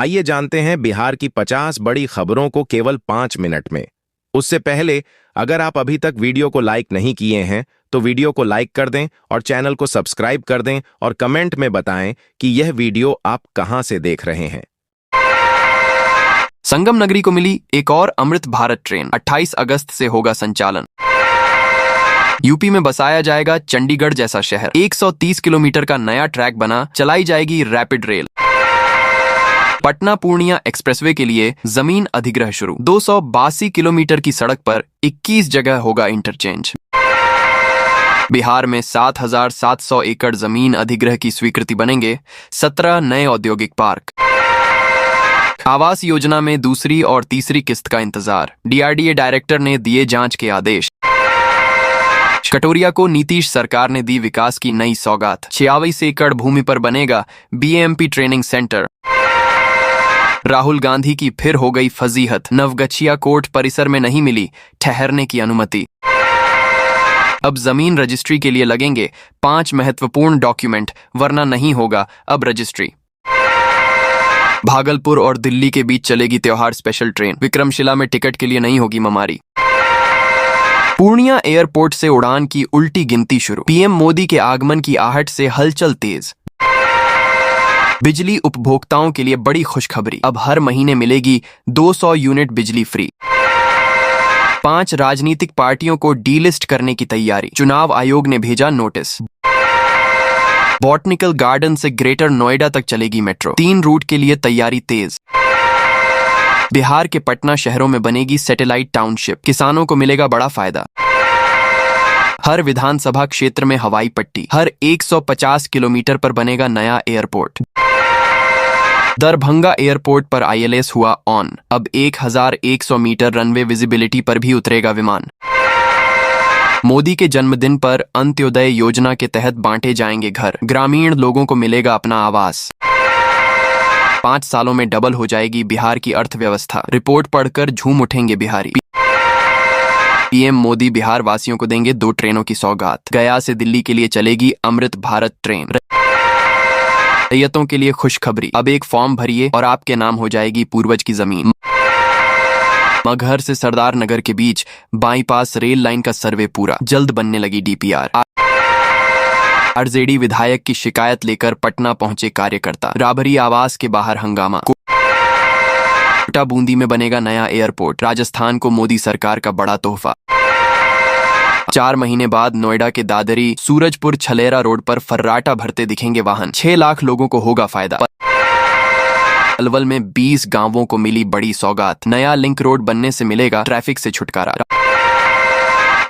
आइए जानते हैं बिहार की 50 बड़ी खबरों को केवल 5 मिनट में। उससे पहले अगर आप अभी तक वीडियो को लाइक नहीं किए हैं तो वीडियो को लाइक कर दें और चैनल को सब्सक्राइब कर दें और कमेंट में बताएं कि यह वीडियो आप कहां से देख रहे हैं। संगम नगरी को मिली एक और अमृत भारत ट्रेन 28 अगस्त से होगा संचालन। यूपी में बसाया जाएगा चंडीगढ़ जैसा शहर। 130 किलोमीटर का नया ट्रैक बना, चलाई जाएगी rapid rail. Patna Purnia expressway के लिए जमीन अधिग्रह शुरू। 282 किलोमीटर की सड़क पर 21 जगह होगा इंटरचेंज। बिहार में 7,700 एकड़ जमीन अधिग्रह की स्वीकृति बनेंगे 17 नए औद्योगिक पार्क। आवास योजना में दूसरी और तीसरी किस्त का इंतजार। डीआरडीए डायरेक्टर ने दिए जांच के आदेश। कटोरिया को नीतीश सरकार ने दी विकास की नई सौगात। 46 एकड़ भूमि पर बनेगा BMP training centre. Rahul Gandhi की फिर हो गई फजीहत। नवगछिया कोर्ट परिसर में नहीं मिली ठहरने की अनुमति। अब जमीन रजिस्ट्री के लिए लगेंगे 5 महत्वपूर्ण डॉक्यूमेंट, वरना नहीं होगा अब रजिस्ट्री। भागलपुर और दिल्ली के बीच चलेगी त्योहार स्पेशल ट्रेन। विक्रमशिला में टिकट के लिए नहीं होगी ममारी। पूर्णिया एयरपोर्ट से उड़ान की उल्टी गिनती शुरू। पीएम मोदी के आगमन की आहट से हलचल तेज। बिजली उपभोक्ताओं के लिए बड़ी खुशखबरी। अब हर महीने मिलेगी 200 यूनिट बिजली फ्री। 5 राजनीतिक पार्टियों को डीलिस्ट करने की तैयारी। चुनाव आयोग ने भेजा नोटिस। बॉटनिकल गार्डन से ग्रेटर नोएडा तक चलेगी मेट्रो। 3 रूट के लिए तैयारी तेज। बिहार के पटना शहरों में बनेगी सैटेलाइट टाउनशिप। किसानों को मिलेगा बड़ा फायदा। हर विधानसभा क्षेत्र में हवाई पट्टी। हर 150 किलोमीटर पर बनेगा नया एयरपोर्ट। दरभंगा एयरपोर्ट पर आईएलएस हुआ ऑन। अब 1100 मीटर रनवे विजिबिलिटी पर भी उतरेगा विमान। मोदी के जन्मदिन पर अंत्योदय योजना के तहत बांटे जाएंगे घर। ग्रामीण लोगों को मिलेगा अपना आवास। 5 सालों में डबल हो जाएगी बिहार की अर्थव्यवस्था। रिपोर्ट पढ़कर झूम उठेंगे बिहारी। पीएम मोदी बिहार वासियों को देंगे 2 ट्रेनों की सौगात। गया से दिल्ली के लिए चलेगी अमृत भारत ट्रेन। रैयतों के लिए खुशखबरी। अब एक फॉर्म भरिए और आपके नाम हो जाएगी पूर्वज की जमीन। मगहर से सरदार नगर के बीच बाईपास रेल लाइन का सर्वे पूरा। जल्द बनने लगी डीपीआर। आरजेडी विधायक की शिकायत लेकर पटना पहुंचे कार्यकर्ता। राबरी आवास के बाहर हंगामा। कोटा बूंदी में बनेगा नया एयरपोर्ट। राजस्थान को मोदी सरकार का बड़ा तोहफा। 4 महीने बाद नोएडा के दादरी सूरजपुर छलेरा रोड पर फर्राटा भरते दिखेंगे वाहन। 6 लाख लोगों को होगा फायदा। अलवल में 20 गांवों को मिली बड़ी सौगात। नया लिंक रोड बनने से मिलेगा ट्रैफिक से छुटकारा।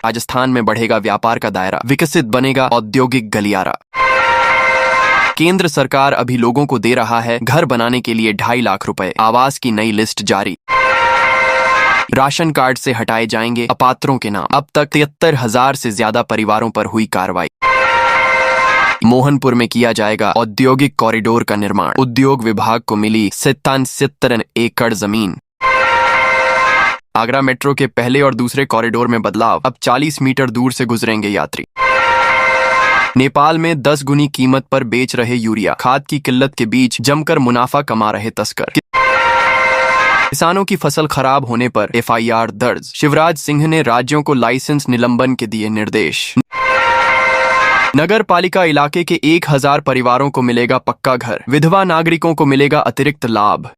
राजस्थान में बढ़ेगा व्यापार का दायरा। विकसित बनेगा औद्योगिक गलियारा। केंद्र सरकार अभी लोगों को दे रहा है घर बनाने के लिए 2.5 लाख रुपए। आवास की नई लिस्ट जारी। राशन कार्ड से हटाए जाएंगे अपात्रों के नाम। अब तक 73,000 से ज्यादा परिवारों पर हुई कार्रवाई। मोहनपुर में किया जाएगा औद्योगिक कॉरिडोर का निर्माण। उद्योग विभाग को मिली 77 एकड़ जमीन। आगरा मेट्रो के पहले और दूसरे कॉरिडोर में बदलाव। अब 40 मीटर दूर से गुजरेंगे यात्री। नेपाल में 10 गुनी कीमत पर बेच रहे यूरिया। खाद की किल्लत के बीच जमकर मुनाफा कमा रहे तस्कर। किसानों की फसल खराब होने पर एफआईआर दर्ज। शिवराज सिंह ने राज्यों को लाइसेंस निलंबन के दिए निर्देश। नगर पालिका इलाके के 1000 परिवारों को मिलेगा पक्का घर। विधवा नागरिकों को मिलेगा अतिरिक्त लाभ।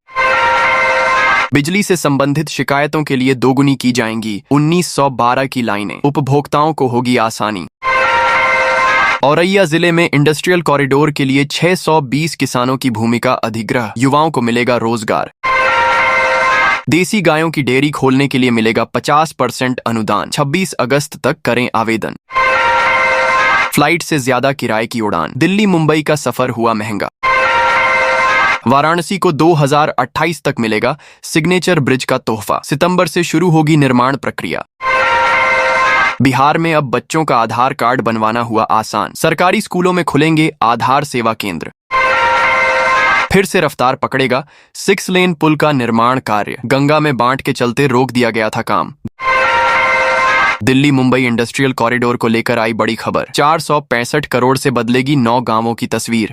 बिजली से संबंधित शिकायतों के लिए 2 गुनी की जाएंगी 1912 की लाइनें। उपभोक्ताओं को होगी आसानी। औरैया जिले में इंडस्ट्रियल कॉरिडोर के लिए 620 किसानों की भूमि का अधिग्रह। युवाओं को मिलेगा रोजगार। देसी गायों की डेयरी खोलने के लिए मिलेगा 50% अनुदान। 26 अगस्त तक करें आवेदन। फ्लाइट से ज्यादा किराए की उड़ान। दिल्ली मुंबई का सफर हुआ महंगा। वाराणसी को 2028 तक मिलेगा सिग्नेचर ब्रिज का तोहफा। सितंबर से शुरू होगी निर्माण प्रक्रिया। बिहार में अब बच्चों का आधार कार्ड बनवाना हुआ आसान। सरकारी स्कूलों में खुलेंगे आधार सेवा केंद्र। फिर से रफ्तार पकड़ेगा 6 लेन पुल का निर्माण कार्य। गंगा में बांट के चलते रोक दिया गया था काम। दिल्ली मुंबई इंडस्ट्रियल कॉरिडोर को लेकर आई बड़ी खबर। 465 करोड़ से बदलेगी 9 गांवों की तस्वीर।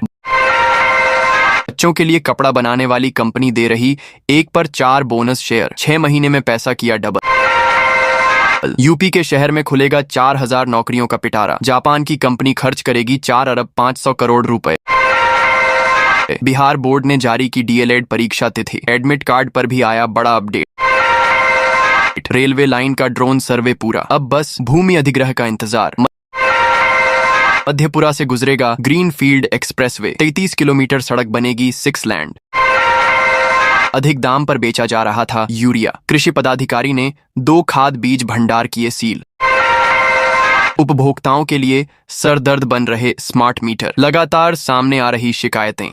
बच्चों के लिए कपड़ा बनाने वाली कंपनी दे रही 1 पर 4 बोनस शेयर, 6 महीने में पैसा किया डबल। यूपी के शहर में खुलेगा 4000 नौकरियों का पिटारा, जापान की कंपनी खर्च करेगी 4 अरब 500 करोड़ रुपए। बिहार बोर्ड ने जारी की डीएलएड परीक्षा तिथि, एडमिट कार्ड पर भी आया बड़ा अपडेट। रेलवे लाइन का ड्रोन सर्वे पूरा, अब बस भूमि अधिग्रह का इंतजार। मध्यपुरा से गुजरेगा ग्रीनफील्ड एक्सप्रेसवे, 33 किलोमीटर सड़क बनेगी 6 लैंड। अधिक दाम पर बेचा जा रहा था यूरिया, कृषि पदाधिकारी ने 2 खाद बीज भंडार किए सील। उपभोक्ताओं के लिए सरदर्द बन रहे स्मार्ट मीटर, लगातार सामने आ रही शिकायतें।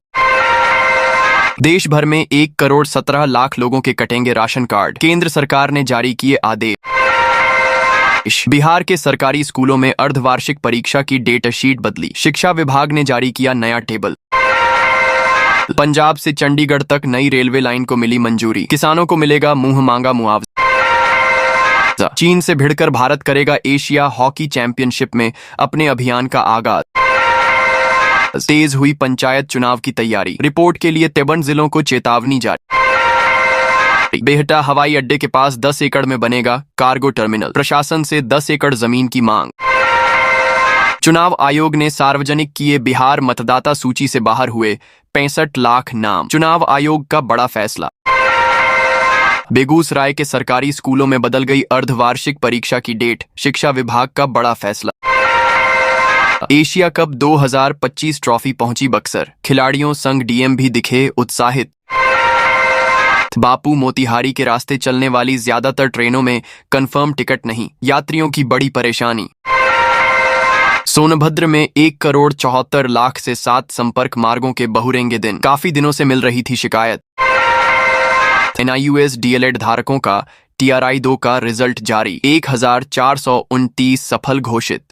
देश भर में 1 करोड़ 17 लाख लोगों के कटेंगे राशन कार्ड, केंद्र सरकार ने जारी किए आदेश। बिहार के सरकारी स्कूलों में अर्धवार्षिक परीक्षा की डेटा शीट बदली, शिक्षा विभाग ने जारी किया नया टेबल। पंजाब से चंडीगढ़ तक नई रेलवे लाइन को मिली मंजूरी, किसानों को मिलेगा मुंह मांगा मुआवजा। चीन से भिड़कर भारत करेगा एशिया हॉकी चैंपियनशिप में अपने अभियान का आगाज। तेज हुई पंचायत चुनाव की तैयारी, रिपोर्ट के लिए 53 जिलों को चेतावनी जारी। बेहटा हवाई अड्डे के पास 10 एकड़ में बनेगा कार्गो टर्मिनल, प्रशासन से 10 एकड़ जमीन की मांग। चुनाव आयोग ने सार्वजनिक किए बिहार मतदाता सूची से बाहर हुए 65 लाख नाम, चुनाव आयोग का बड़ा फैसला। बेगूसराय के सरकारी स्कूलों में बदल गई अर्धवार्षिक परीक्षा की डेट, शिक्षा विभाग का बड़ा फैसला। एशिया कप 2025 ट्रॉफी पहुंची बक्सर, खिलाड़ियों संग डीएम भी दिखे उत्साहित। बापू मोतिहारी के रास्ते चलने वाली ज्यादातर ट्रेनों में कंफर्म टिकट नहीं, यात्रियों की बड़ी परेशानी। सोनभद्र में 1 करोड़ 74 लाख से 7 संपर्क मार्गों के बहुरेंगे दिन, काफी दिनों से मिल रही थी शिकायत। NIUS डीएलएड धारकों का TRI 2 का रिजल्ट जारी, 1429 सफल घोषित।